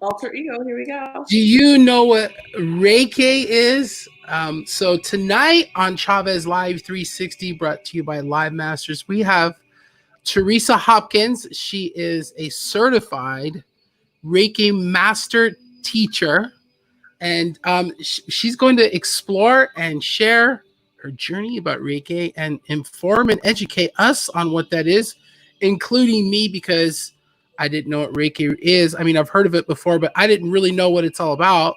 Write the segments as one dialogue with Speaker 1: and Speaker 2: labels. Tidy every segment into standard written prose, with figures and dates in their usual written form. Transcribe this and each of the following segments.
Speaker 1: Alter ego. Here we go.
Speaker 2: Do you know what rheki is? So tonight on Chavez Live 360, brought to you by Live Masters, we have Teresa Hopkins. She is a certified Reiki master teacher, and she's going to explore and share her journey about Reiki and inform and educate us on what that is, including me, because I didn't know what Reiki is. I mean, I've heard of it before, but I didn't really know what it's all about.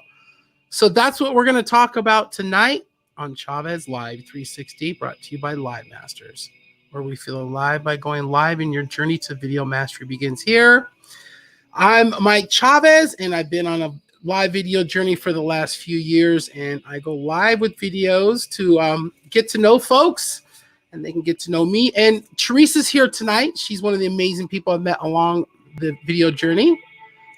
Speaker 2: So that's what we're going to talk about tonight on Chavez Live 360, brought to you by Live Masters, where we feel alive by going live, and your journey to video mastery begins here. I'm Mike Chavez, and I've been on a live video journey for the last few years, and I go live with videos to get to know folks, and they can get to know me. And Teresa's here tonight. She's one of the amazing people I've met along the video journey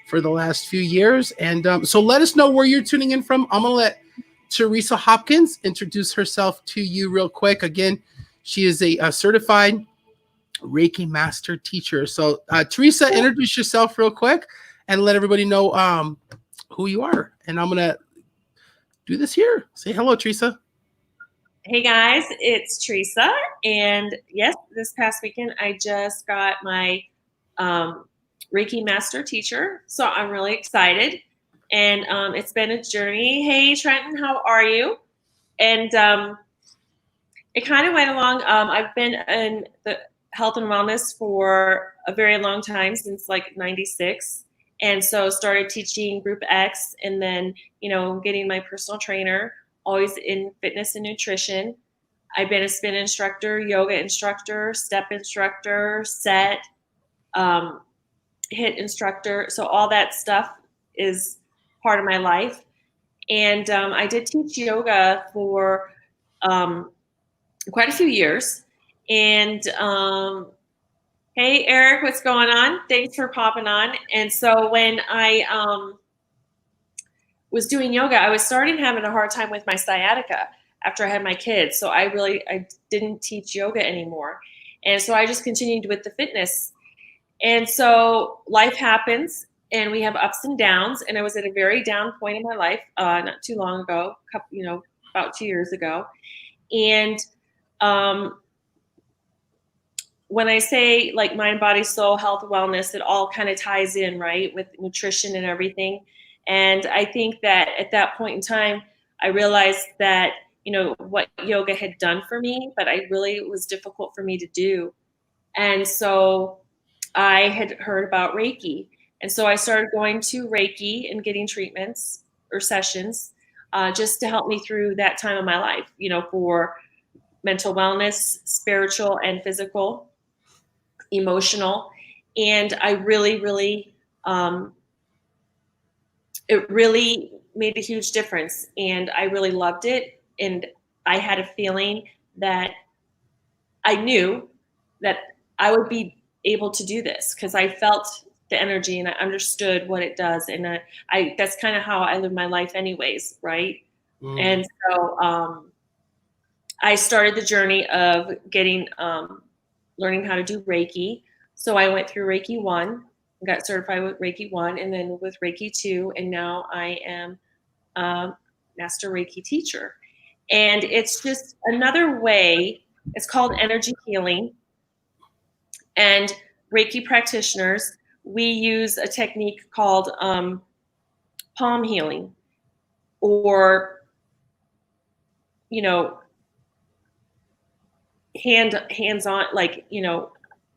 Speaker 2: for the last few years. And so let us know where you're tuning in from. I'm going to let Teresa Hopkins introduce herself to you real quick. Again, she is a certified Reiki master teacher. So Teresa, introduce yourself real quick and let everybody know who you are. And I'm going to do this here. Say hello, Teresa.
Speaker 1: Hey guys, it's Teresa. And yes, this past weekend, I just got my Reiki master teacher. So I'm really excited. And it's been a journey. Hey, Trenton, how are you? And it kind of went along. I've been in the health and wellness for a very long time, since like 96. And so started teaching Group X, and then, getting my personal trainer, always in fitness and nutrition. I've been a spin instructor, yoga instructor, step instructor, set, HIIT instructor. So all that stuff is part of my life. And I did teach yoga for quite a few years. And hey, Eric, what's going on? Thanks for popping on. And so when I was doing yoga, I was starting having a hard time with my sciatica after I had my kids. So I didn't teach yoga anymore. And so I just continued with the fitness. And so life happens, and we have ups and downs. And I was at a very down point in my life not too long ago, about 2 years ago. And when I say like mind, body, soul, health, wellness, it all kind of ties in, right, with nutrition and everything. And I think that at that point in time, I realized that, what yoga had done for me, but it was difficult for me to do. And so I had heard about Reiki. And so I started going to Reiki and getting treatments or sessions just to help me through that time of my life, for mental wellness, spiritual and physical, emotional. And I really, it really made a huge difference. And I really loved it. And I had a feeling that I knew that I would be able to do this, because I felt the energy and I understood what it does. And that's kind of how I live my life anyways, right? And so I started the journey of getting, learning how to do Reiki. So I went through Reiki 1, got certified with Reiki 1, and then with Reiki 2, and now I am a master Reiki teacher. And it's just another way. It's called energy healing. And Reiki practitioners, we use a technique called palm healing, or, hands-on, like,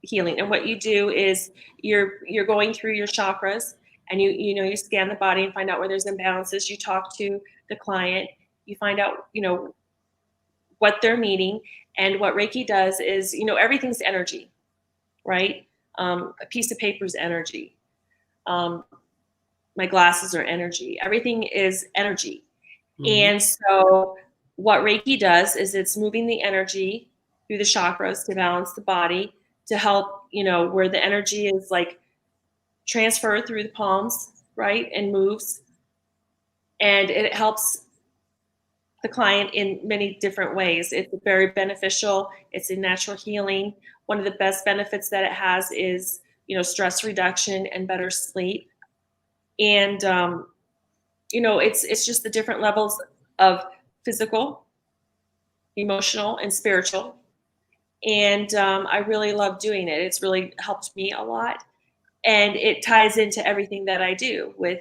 Speaker 1: healing. And what you do is you're going through your chakras, and you scan the body and find out where there's imbalances. You talk to the client, you find out, what they're needing. And what Reiki does is, everything's energy, right? A piece of paper is energy. My glasses are energy. Everything is energy. Mm-hmm. And so what Reiki does is it's moving the energy through the chakras to balance the body, to help, where the energy is like transferred through the palms, right? And moves. And it helps the client in many different ways. It's very beneficial. It's a natural healing. One of the best benefits that it has is, stress reduction and better sleep. And it's just the different levels of physical, emotional, and spiritual. And I really love doing it. It's really helped me a lot, and it ties into everything that I do with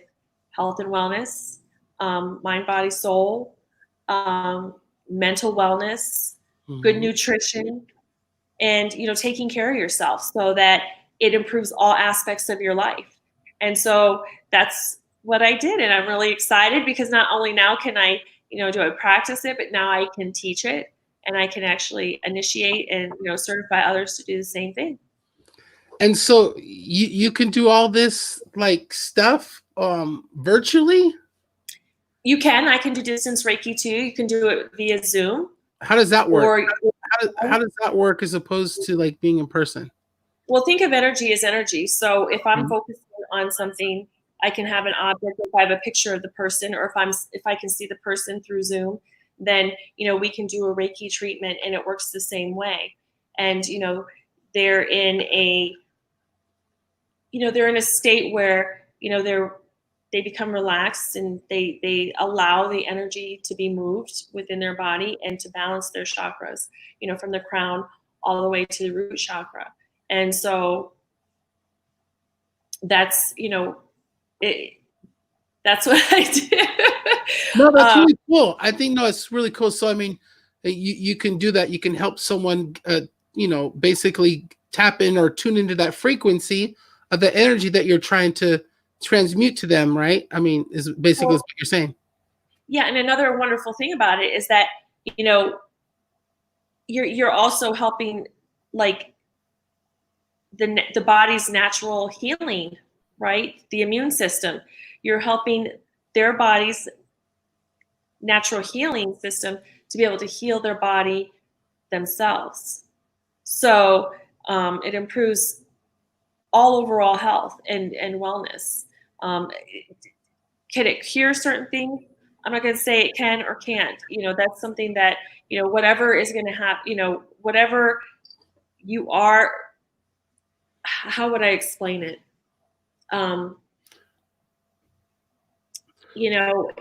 Speaker 1: health and wellness, mind, body, soul, um, mental wellness, good
Speaker 2: Mhm.
Speaker 1: nutrition, and taking care of yourself so that it improves all aspects of your life. And so that's what I did, and I'm really excited because not only now can I do I practice it, but now I can teach it, and I can actually initiate and certify others to do the same thing.
Speaker 2: And so you can do all this like stuff virtually?
Speaker 1: I can do distance Reiki too. You can do it via Zoom,
Speaker 2: How does that work?
Speaker 1: or
Speaker 2: How does that work as opposed to like being in person?
Speaker 1: well, think of energy as energy. So if I'm
Speaker 2: Mhm.
Speaker 1: focusing on something, I can have an object. If I have a picture of the person, or if I can see the person through Zoom, then we can do a Reiki treatment, and it works the same way. And they're in a they're in a state where they become relaxed, and they allow the energy to be moved within their body and to balance their chakras, from the crown all the way to the root chakra. And so that's it, that's what I
Speaker 2: No,
Speaker 1: do.
Speaker 2: that's really cool. I think no, it's really cool. So I mean, you can do that. You can help someone, basically tap in or tune into that frequency of the energy that you're trying to transmute to them, right? I mean, is basically
Speaker 1: Well,
Speaker 2: what you're saying.
Speaker 1: yeah, and another wonderful thing about it is that you know you're also helping, like, the body's natural healing, right? The immune system. You're helping their body's natural healing system to be able to heal their body themselves. So it improves all overall health and wellness. Um, can it cure certain things? I'm not going to say it can or can't. That's something that, whatever is going to happen, whatever you are, how would I explain it? Um, you know,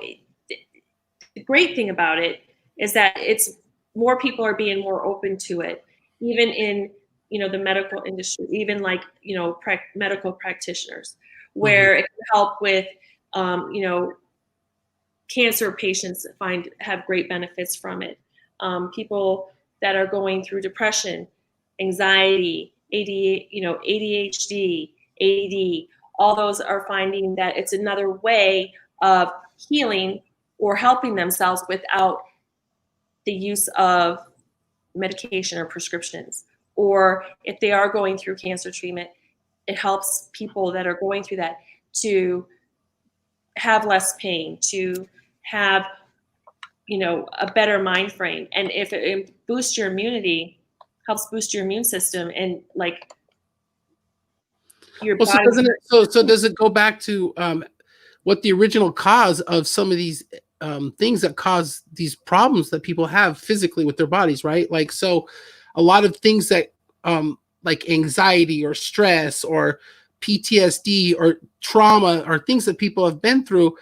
Speaker 1: the great thing about it is that it's more people are being more open to it, even in the medical industry, even like medical practitioners,
Speaker 2: Mhm.
Speaker 1: where it can help with cancer patients have great benefits from it. People that are going through depression, anxiety, ADHD, AD, all those are finding that it's another way of healing or helping themselves without the use of medication or prescriptions. Or if they are going through cancer treatment, it helps people that are going through that to have less pain, to have a better mind frame. And if it boosts your immunity, helps boost your immune system, and like your
Speaker 2: Well, so
Speaker 1: body.
Speaker 2: doesn't it? So does it go back to what the original cause of some of these things that cause these problems that people have physically with their bodies, right? Like, so a lot of things that like anxiety or stress or PTSD or trauma or things that people have been through,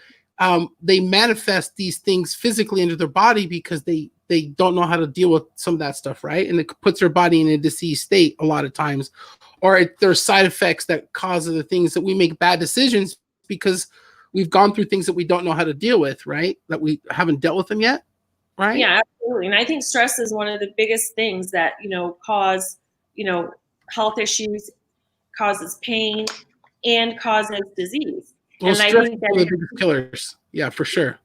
Speaker 2: they manifest these things physically into their body because they don't know how to deal with some of that stuff, right? And it puts their body in a diseased state a lot of times, or there's side effects that cause the things that we make bad decisions because we've gone through things that we don't know how to deal with, right? That we haven't dealt with them yet, right?
Speaker 1: Yeah, absolutely. And I think stress is one of the biggest things that cause health issues, causes pain, and causes disease.
Speaker 2: Well,
Speaker 1: And I
Speaker 2: stress
Speaker 1: think
Speaker 2: is
Speaker 1: that
Speaker 2: one of the biggest killers. Yeah, for sure.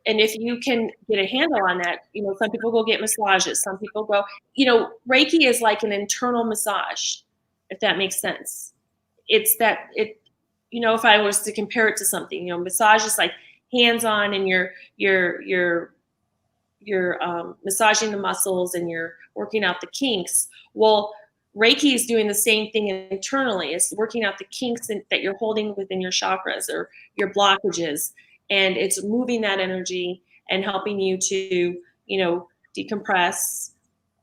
Speaker 1: if you can get a handle on that, some people go get massages, some people go, Reiki is like an internal massage, if that makes sense. It's that it, if I was to compare it to something, massage is like hands on, and you're massaging the muscles, and you're working out the kinks. Well, Reiki is doing the same thing internally. It's working out the kinks that you're holding within your chakras or your blockages, and it's moving that energy and helping you to, decompress,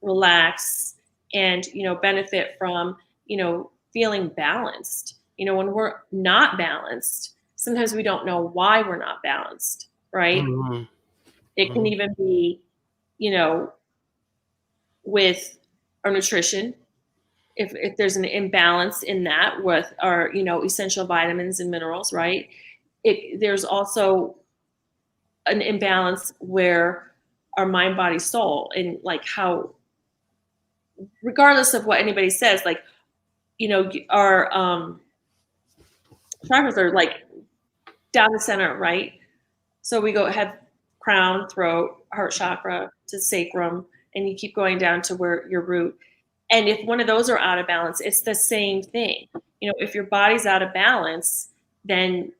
Speaker 1: relax, and benefit from feeling balanced. When we're not balanced, sometimes we don't know why we're not balanced, right?
Speaker 2: Mhm.
Speaker 1: It can
Speaker 2: Mhm.
Speaker 1: even be, you know, with our nutrition. If there's an imbalance in that with our, essential vitamins and minerals, right? There's also an imbalance where our mind, body, soul, and like how, regardless of what anybody says, like, our chakras are like down the center, right? So we go have crown, throat, heart chakra to sacrum, and you keep going down to where your root. And if one of those are out of balance, it's the same thing. If your body's out of balance, then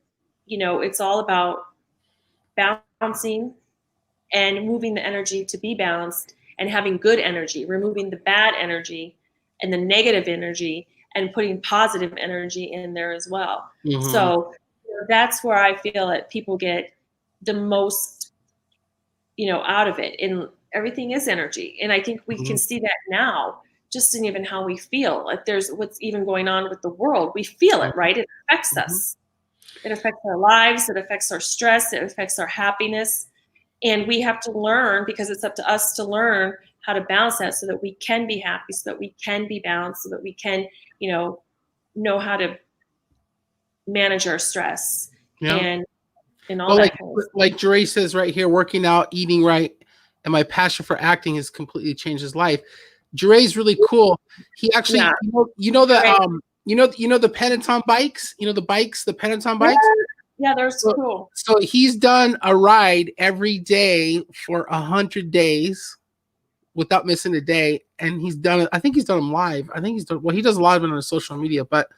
Speaker 1: it's all about balancing and moving the energy to be balanced and having good energy, removing the bad energy and the negative energy and putting positive energy in there as well.
Speaker 2: Mhm.
Speaker 1: So that's where I feel that people get the most, out of it. And everything is energy. And I think we can
Speaker 2: Mhm.
Speaker 1: see that now, just in even how we feel. Like there's what's even going on with the world. We feel it, right? It affects
Speaker 2: Mhm.
Speaker 1: us. It affects our lives. It affects our stress. It affects our happiness. And we have to learn, because it's up to us to learn how to balance that so that we can be happy, so that we can be balanced, so that we can, know how to manage our stress
Speaker 2: Yeah.
Speaker 1: and all
Speaker 2: Well,
Speaker 1: that kind of stuff.
Speaker 2: like Dre says right here, working out, eating right, and my passion for acting has completely changed his life. Dre's really cool. He
Speaker 1: Yeah.
Speaker 2: actually, the
Speaker 1: Right.
Speaker 2: the Peloton bikes, the bikes, the Peloton
Speaker 1: Yeah.
Speaker 2: bikes.
Speaker 1: Yeah, they're so
Speaker 2: So,
Speaker 1: cool.
Speaker 2: so he's done a ride every day for 100 days without missing a day, and he's done it. I think he's done them live. I think he's done. Well, he does a lot of it on social media, but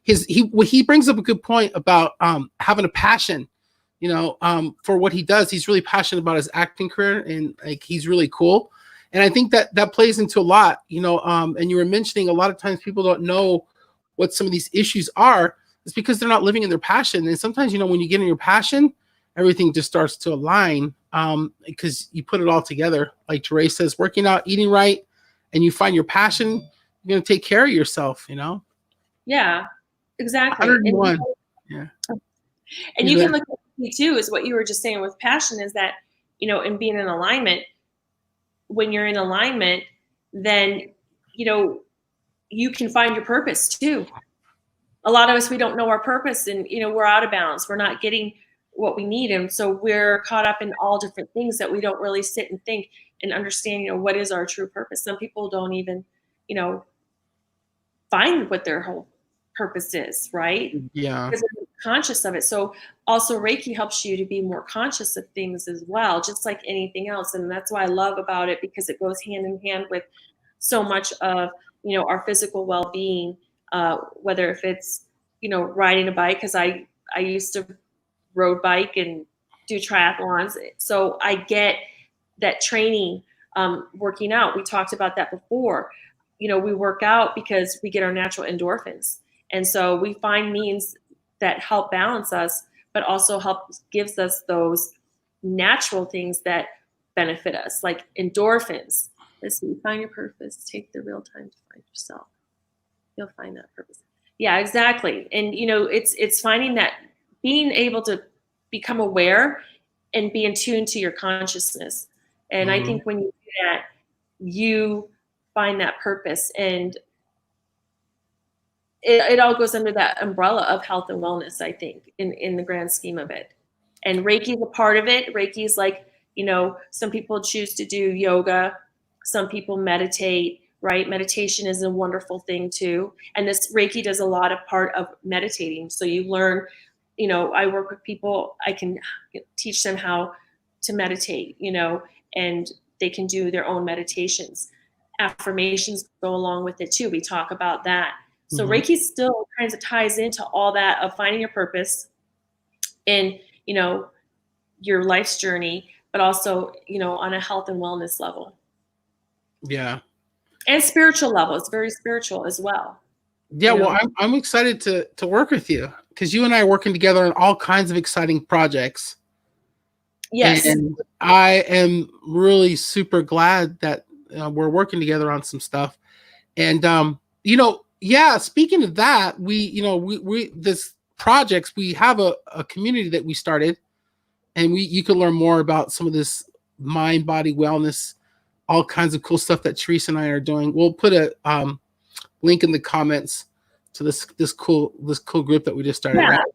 Speaker 2: he brings up a good point about having a passion, for what he does. He's really passionate about his acting career, and like he's really cool. And I think that plays into a lot, and you were mentioning a lot of times people don't know what some of these issues are. It's because they're not living in their passion. And sometimes, when you get in your passion, everything just starts to align, because you put it all together. Like Teresa says, working out, eating right, and you find your passion, you're going to take care of yourself,
Speaker 1: Yeah, exactly. And
Speaker 2: 101. Yeah.
Speaker 1: you can look at me too, is what you were just saying with passion, is that, in being in alignment, when you're in alignment, then, you know, you can find your purpose too. A lot of us, we don't know our purpose, and, we're out of balance. We're not getting what we need. And so we're caught up in all different things that we don't really sit and think and understand, what is our true purpose. Some people don't even, you know, find what their whole purpose is, right?
Speaker 2: Yeah.
Speaker 1: Because they're conscious of it. So also Reiki helps you to be more conscious of things as well, just like anything else. And that's why I love about it, because it goes hand in hand with so much of, our physical well-being, whether if it's, riding a bike, because I used to road bike and do triathlons. So I get that training, working out. We talked about that before. We work out because we get our natural endorphins. And so we find means that help balance us, but also gives us those natural things that benefit us, like endorphins. Let's see, find your purpose, take the real time to find yourself. You'll find that purpose. Yeah, exactly. And it's finding that, being able to become aware and be in tune to your consciousness. And I
Speaker 2: Mhm.
Speaker 1: think when you do that, you find that purpose, and it all goes under that umbrella of health and wellness, I think, in the grand scheme of it. And Reiki is a part of it. Reiki is like, some people choose to do yoga, some people meditate, right? Meditation is a wonderful thing too. And this Reiki does a lot of part of meditating. So you learn, I work with people, I can teach them how to meditate, and they can do their own meditations. Affirmations go along with it too. We talk about that. So
Speaker 2: Mhm.
Speaker 1: Reiki still kind of ties into all that of finding your purpose in, your life's journey, but also, on a health and wellness level
Speaker 2: Yeah.
Speaker 1: and spiritual level. It's very spiritual as well,
Speaker 2: Yeah.
Speaker 1: you
Speaker 2: Well,
Speaker 1: know?
Speaker 2: I'm excited to work with you because you and I are working together on all kinds of exciting projects,
Speaker 1: Yes.
Speaker 2: and I am really super glad that we're working together on some stuff. And yeah. Speaking of that, we this projects, we have a community that we started, and you can learn more about some of this mind body wellness, all kinds of cool stuff that Teresa and I are doing. We'll put a link in the comments to this cool group that we just started,
Speaker 1: Yeah.
Speaker 2: right?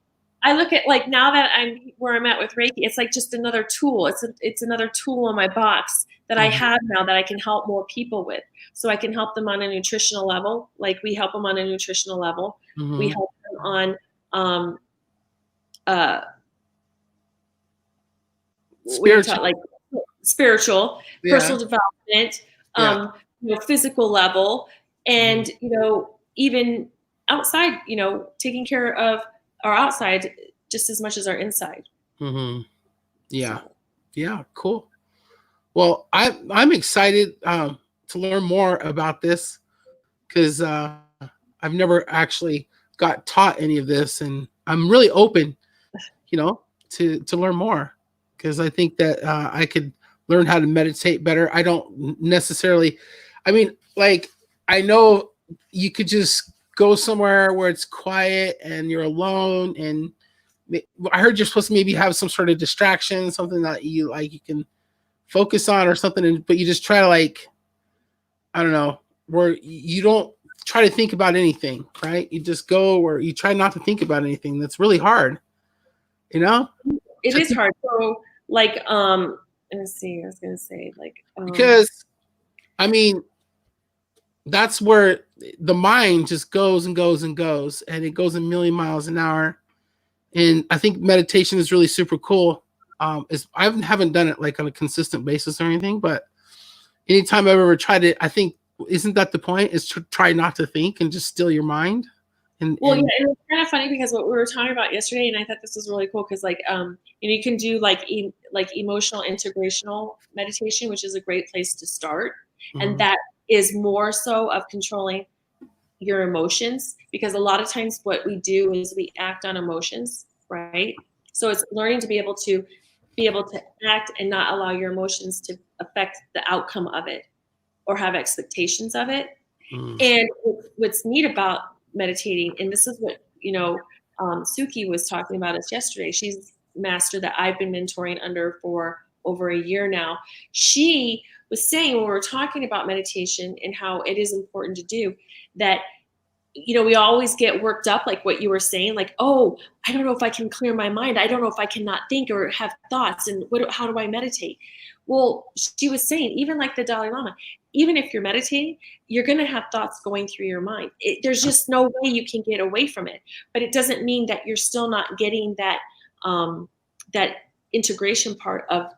Speaker 1: I look at, like, now that I'm where I'm at with Reiki, it's like just another tool. It's another tool in my box that I have now that I can help more people with. So I can help them on a nutritional level, like we help them on a nutritional level. We help them on uh, what do you talk,
Speaker 2: Spiritual.
Speaker 1: like spiritual,
Speaker 2: Yeah.
Speaker 1: personal development,
Speaker 2: Yeah.
Speaker 1: physical level, and even outside, taking care of our outside just as much as our inside.
Speaker 2: Yeah.
Speaker 1: So.
Speaker 2: Yeah. Cool. Well, I'm excited to learn more about this, because I've never actually got taught any of this, and I'm really open, to learn more, because I think that I could learn how to meditate better. I don't necessarily, I mean, like, I know you could just go somewhere where it's quiet and you're alone, and I heard you're supposed to maybe have some sort of distraction, something that you can focus on or something, but you just try to, like, I don't know, where you don't try to think about anything, right? You just go where you try not to think about anything. That's really hard, you know?
Speaker 1: It is hard. So, like, let's see, I was gonna say, like,
Speaker 2: Because, I mean, that's where the mind just goes and goes and goes, and it goes a million miles an hour. And I think meditation is really super cool. I haven't done it like on a consistent basis or anything, but anytime I've ever tried it, I think, isn't that the point? Is to try not to think and just still your mind.
Speaker 1: well, yeah, and it's kind of funny because what we were talking about yesterday, and I thought this was really cool because, like, you can do like emotional integrational meditation, which is a great place to start, and that is more so of controlling your emotions, because a lot of times what we do is we act on emotions, right? So it's learning to be able to act and not allow your emotions to affect the outcome of it or have expectations of it. And what's neat about meditating, and this is what Suki was talking about us yesterday. She's a master that I've been mentoring under for over a year now. She was saying, when we were talking about meditation and how it is important to do that, we always get worked up, like what you were saying, like, oh, I don't know if I can clear my mind. I don't know if I can not think or have thoughts. And how do I meditate? Well, she was saying, even like the Dalai Lama, even if you're meditating, you're going to have thoughts going through your mind. There's just no way you can get away from it. But it doesn't mean that you're still not getting that integration part of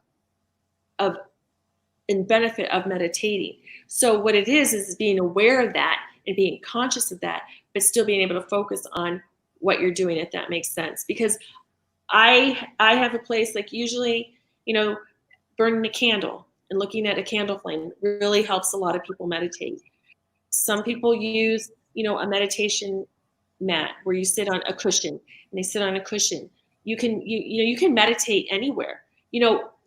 Speaker 1: and benefit of meditating. So what it is being aware of that and being conscious of that, but still being able to focus on what you're doing, if that makes sense. Because I have a place, like, usually, burning a candle and looking at a candle flame really helps a lot of people meditate. Some people use, a meditation mat where you sit on a cushion, and they sit on a cushion. You can meditate anywhere.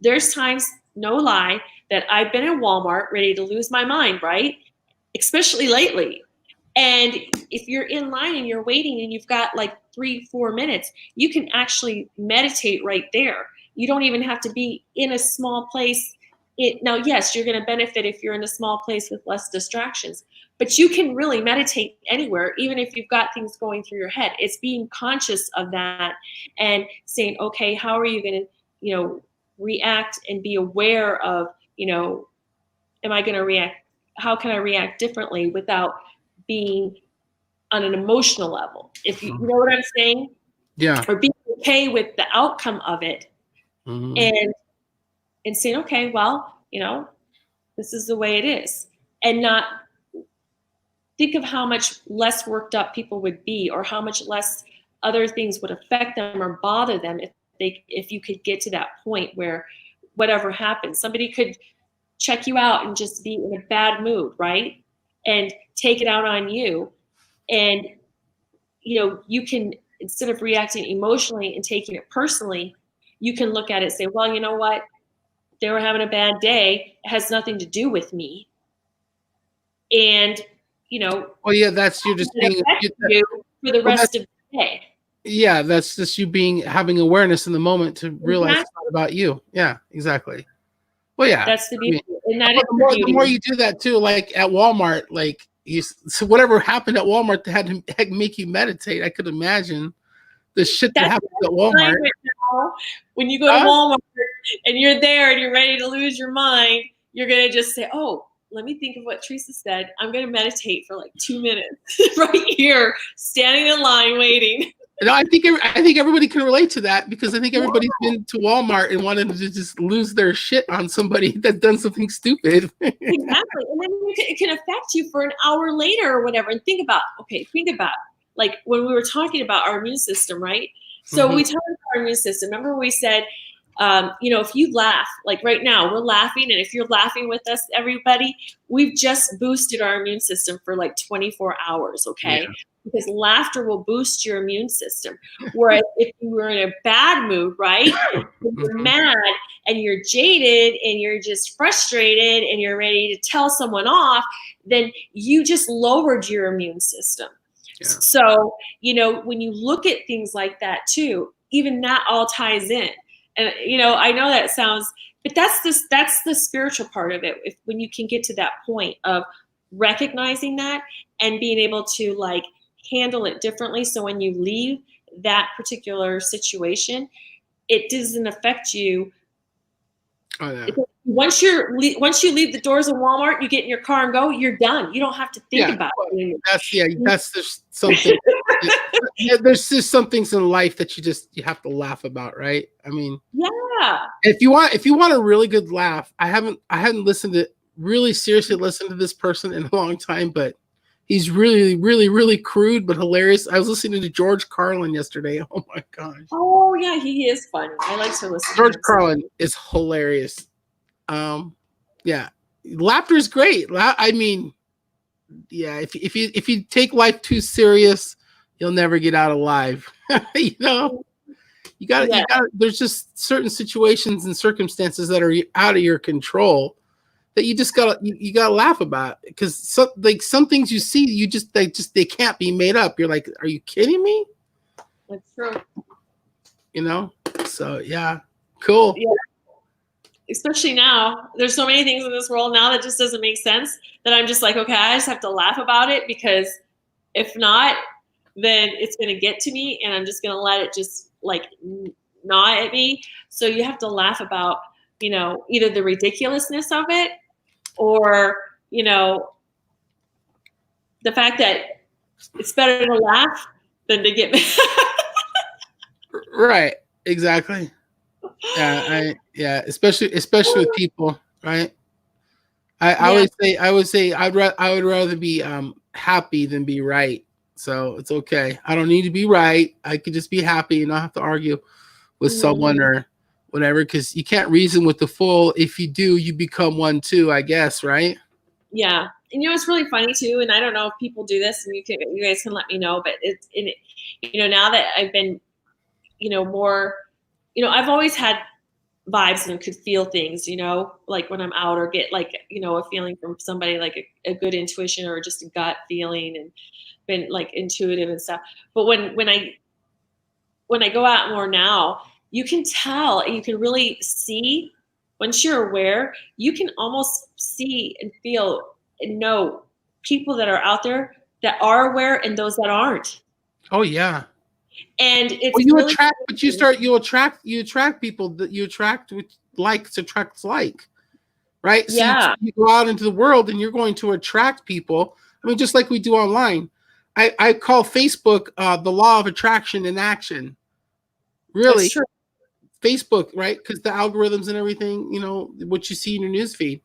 Speaker 1: There's times, no lie, that I've been in Walmart ready to lose my mind, right? Especially lately. And if you're in line and you're waiting and you've got like 3-4 minutes, you can actually meditate right there. You don't even have to be in a small place. Now, yes, you're going to benefit if you're in a small place with less distractions, but you can really meditate anywhere, even if you've got things going through your head. It's being conscious of that and saying, okay, how are you going to, react, and be aware of, am I going to react? How can I react differently without being on an emotional level? If you know what I'm saying?
Speaker 2: Yeah.
Speaker 1: Or being okay with the outcome of it, and saying, okay, well, this is the way it is, and not think of how much less worked up people would be, or how much less other things would affect them or bother them if you could get to that point where whatever happens, somebody could check you out and just be in a bad mood, right? And take it out on you. And, you can, instead of reacting emotionally and taking it personally, you can look at it and say, well, you know what? They were having a bad day. It has nothing to do with me. And,
Speaker 2: Well, yeah, that's, you're just
Speaker 1: it
Speaker 2: being,
Speaker 1: affects you for the
Speaker 2: well,
Speaker 1: rest of the day.
Speaker 2: Yeah, that's just you having awareness in the moment to realize it's
Speaker 1: Exactly.
Speaker 2: not about you. Yeah, exactly. Well, yeah.
Speaker 1: That's the
Speaker 2: I mean,
Speaker 1: beauty, and that is
Speaker 2: but
Speaker 1: the
Speaker 2: the more
Speaker 1: beauty.
Speaker 2: you do that too, like at Walmart, like so whatever happened at Walmart that had to make you meditate, I could imagine the shit that
Speaker 1: That's
Speaker 2: happens at
Speaker 1: my mind
Speaker 2: Walmart.
Speaker 1: right now. When you go to
Speaker 2: Huh?
Speaker 1: Walmart and you're there and you're ready to lose your mind, you're gonna just say, "Oh, let me think of what Teresa said. I'm gonna meditate for like 2 minutes right here, standing in line waiting."
Speaker 2: No, I think everybody can relate to that because I think
Speaker 1: Yeah,
Speaker 2: everybody's been to Walmart and wanted to just lose their shit on somebody that's done something stupid.
Speaker 1: exactly. And then it can affect you for an hour later or whatever. And think about like when we were talking about our immune system, right? So
Speaker 2: Mhm.
Speaker 1: we talked about our immune system. Remember we said, if you laugh, like right now, we're laughing, and if you're laughing with us, everybody, we've just boosted our immune system for like 24 hours,
Speaker 2: Yeah.
Speaker 1: okay? Because laughter will boost your immune system. Whereas if you were in a bad mood, right? When you're
Speaker 2: Mhm.
Speaker 1: mad and you're jaded and you're just frustrated and you're ready to tell someone off, then you just lowered your immune system.
Speaker 2: Yeah.
Speaker 1: So, when you look at things like that too, even that all ties in. And I know that sounds, but that's the spiritual part of it. If when you can get to that point of recognizing that and being able to like handle it differently, so when you leave that particular situation, it doesn't affect you.
Speaker 2: Oh yeah.
Speaker 1: Once you leave the doors of Walmart, you get in your car and go, you're done. You don't have to think
Speaker 2: Yeah.
Speaker 1: about
Speaker 2: Well,
Speaker 1: it anymore.
Speaker 2: that's just something. There's just some things in life that you have to laugh about, right? I mean,
Speaker 1: Yeah,
Speaker 2: if you want a really good laugh, I hadn't listened to really seriously listened to this person in a long time, but he's really, really, really crude but hilarious. I was listening to George Carlin yesterday. Oh my gosh.
Speaker 1: oh yeah, he is funny. I like to listen to
Speaker 2: George
Speaker 1: him
Speaker 2: Carlin
Speaker 1: sometimes.
Speaker 2: is hilarious. Yeah. Laughter is great. I mean, yeah, if you take life too serious, you'll never get out alive. you know,
Speaker 1: Yeah,
Speaker 2: you got there's just certain situations and circumstances that are out of your control that you just you gotta laugh about because some things you see they can't be made up. You're like, are you kidding me?
Speaker 1: that's true.
Speaker 2: You know? So yeah, cool.
Speaker 1: Yeah, especially now. There's so many things in this world now that just doesn't make sense that I'm just like, okay, I just have to laugh about it because if not, then it's going to get to me and I'm just going to let it just like gnaw at me. So you have to laugh about, either the ridiculousness of it or, the fact that it's better to laugh than to get mad.
Speaker 2: Right. Exactly. Yeah, especially with people, right?
Speaker 1: Yeah.
Speaker 2: I would say I would rather be happy than be right. So it's okay. I don't need to be right. I could just be happy and not have to argue with someone
Speaker 1: Mhm.
Speaker 2: or whatever because you can't reason with the fool. If you do, you become one too, I guess, right?
Speaker 1: Yeah. And it's really funny too. And I don't know if people do this and you guys can let me know, but now that I've been, more, I've always had vibes and could feel things, like when I'm out or get like, a feeling from somebody, like a good intuition or just a gut feeling and been like intuitive and stuff. But when I go out more now, you can tell and you can really see once you're aware, you can almost see and feel and know people that are out there that are aware and those that aren't.
Speaker 2: Oh yeah.
Speaker 1: And
Speaker 2: Well,
Speaker 1: it's
Speaker 2: you
Speaker 1: really,
Speaker 2: attract, but you attract people that you attract with likes attracts like, right? So
Speaker 1: yeah,
Speaker 2: you go out into the world and you're going to attract people. I mean, just like we do online. I call Facebook the law of attraction in action.
Speaker 1: that's
Speaker 2: Really,
Speaker 1: true.
Speaker 2: Facebook, right? Because the algorithms and everything, what you see in your news feed.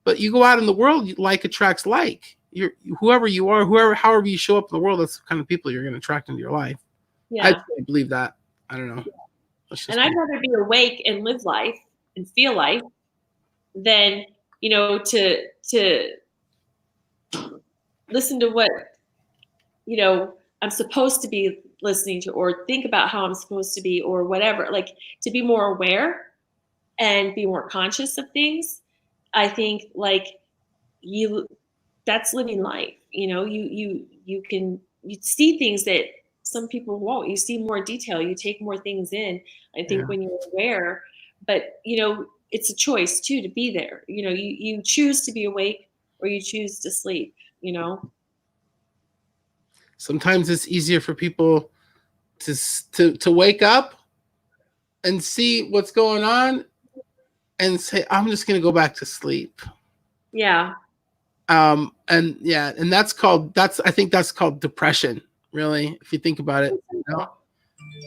Speaker 2: But you go out in the world, like attracts like. You're whoever you are, however you show up in the world, that's the kind of people you're going to attract into your life. I
Speaker 1: Yeah.
Speaker 2: really believe that. I don't know. That's
Speaker 1: And
Speaker 2: just
Speaker 1: I'd
Speaker 2: me.
Speaker 1: rather be awake and live life and feel life than, to listen to what, I'm supposed to be listening to or think about how I'm supposed to be or whatever. Like to be more aware and be more conscious of things. I think like you that's living life. You can you see things that some people won't. You see more detail, you take more things in, I
Speaker 2: Yeah.
Speaker 1: think, when you're aware. But, it's a choice too to be there. You choose to be awake or you choose to sleep,
Speaker 2: Sometimes it's easier for people to wake up and see what's going on and say, I'm just going to go back to sleep.
Speaker 1: Yeah.
Speaker 2: And yeah, and I think that's called depression, really, if you think about it,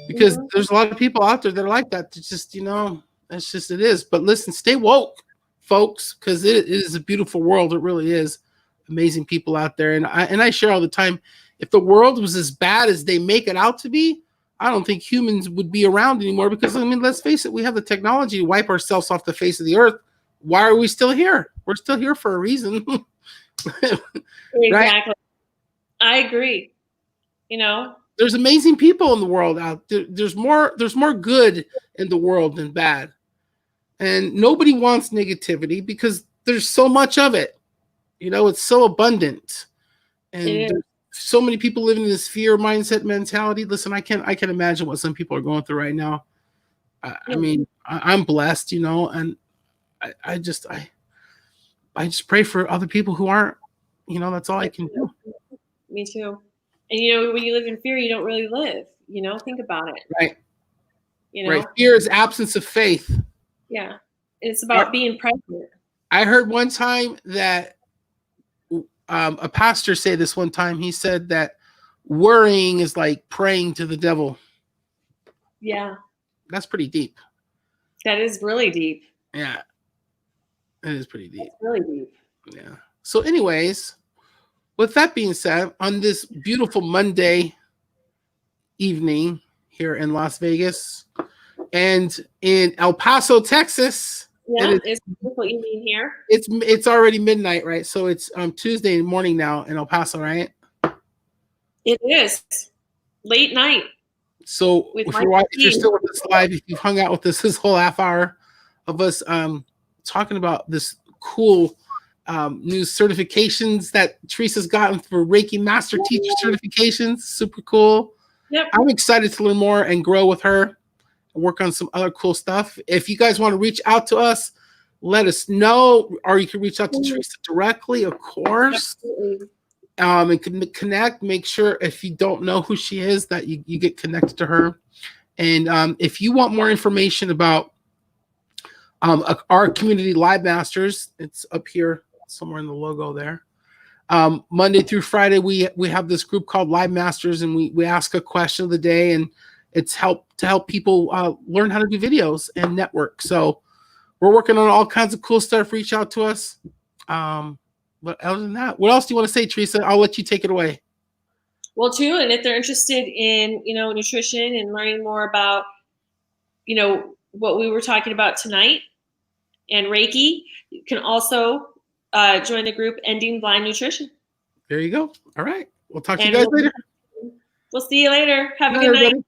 Speaker 2: because
Speaker 1: Mhm.
Speaker 2: there's a lot of people out there that are like that. It's just, that's just, it is. But listen, stay woke, folks, because it is a beautiful world. It really is. Amazing people out there. And I share all the time. If the world was as bad as they make it out to be, I don't think humans would be around anymore, because, I mean, let's face it, we have the technology to wipe ourselves off the face of the earth. Why are we still here? We're still here for a reason. Right?
Speaker 1: Exactly. I agree.
Speaker 2: There's amazing people in the world out there. There's more good in the world than bad. And nobody wants negativity because there's so much of it. It's so abundant. And
Speaker 1: It is.
Speaker 2: there's so many people living in this fear mindset mentality. Listen, I can imagine what some people are going through right now. I
Speaker 1: Yeah.
Speaker 2: mean, I'm blessed, and I just pray for other people who aren't. That's all I can do.
Speaker 1: Me too. And when you live in fear, you don't really live. Think about it.
Speaker 2: Right.
Speaker 1: You
Speaker 2: Right.
Speaker 1: know.
Speaker 2: Fear is absence of faith.
Speaker 1: Yeah. It's about being present.
Speaker 2: I heard one time that a pastor say this one time. He said that worrying is like praying to the devil.
Speaker 1: Yeah.
Speaker 2: That's pretty deep.
Speaker 1: That is really deep.
Speaker 2: Yeah. It is pretty deep.
Speaker 1: That's really deep.
Speaker 2: Yeah. So, anyways, with that being said, on this beautiful Monday evening here in Las Vegas and in El Paso, Texas,
Speaker 1: Yeah, it's a beautiful evening here.
Speaker 2: It's already midnight, right? So it's Tuesday morning now in El Paso, right?
Speaker 1: It is late night.
Speaker 2: So if you're still with us live, if you've hung out with us this whole half hour of us talking about this cool new certifications that Teresa's gotten for Reiki Master Teacher certifications, super cool.
Speaker 1: Yep.
Speaker 2: I'm excited to learn more and grow with her and work on some other cool stuff. If you guys want to reach out to us, let us know, or you can reach out to Teresa directly, of course.
Speaker 1: Absolutely.
Speaker 2: And connect. Make sure, if you don't know who she is, that you get connected to her. And if you want more information about our community Live Masters, it's up here somewhere in the logo there. Monday through Friday, we have this group called Live Masters, and we ask a question of the day, and it's to help people learn how to do videos and network. So we're working on all kinds of cool stuff. Reach out to us. But other than that, what else do you want to say, Teresa? I'll let you take it away.
Speaker 1: Well, too, and if they're interested in nutrition and learning more about what we were talking about tonight and Reiki, you can also join the group Ending Blind Nutrition.
Speaker 2: There you go. All right, we'll talk to you guys later.
Speaker 1: We'll see you later. Have a good night.
Speaker 2: Everybody.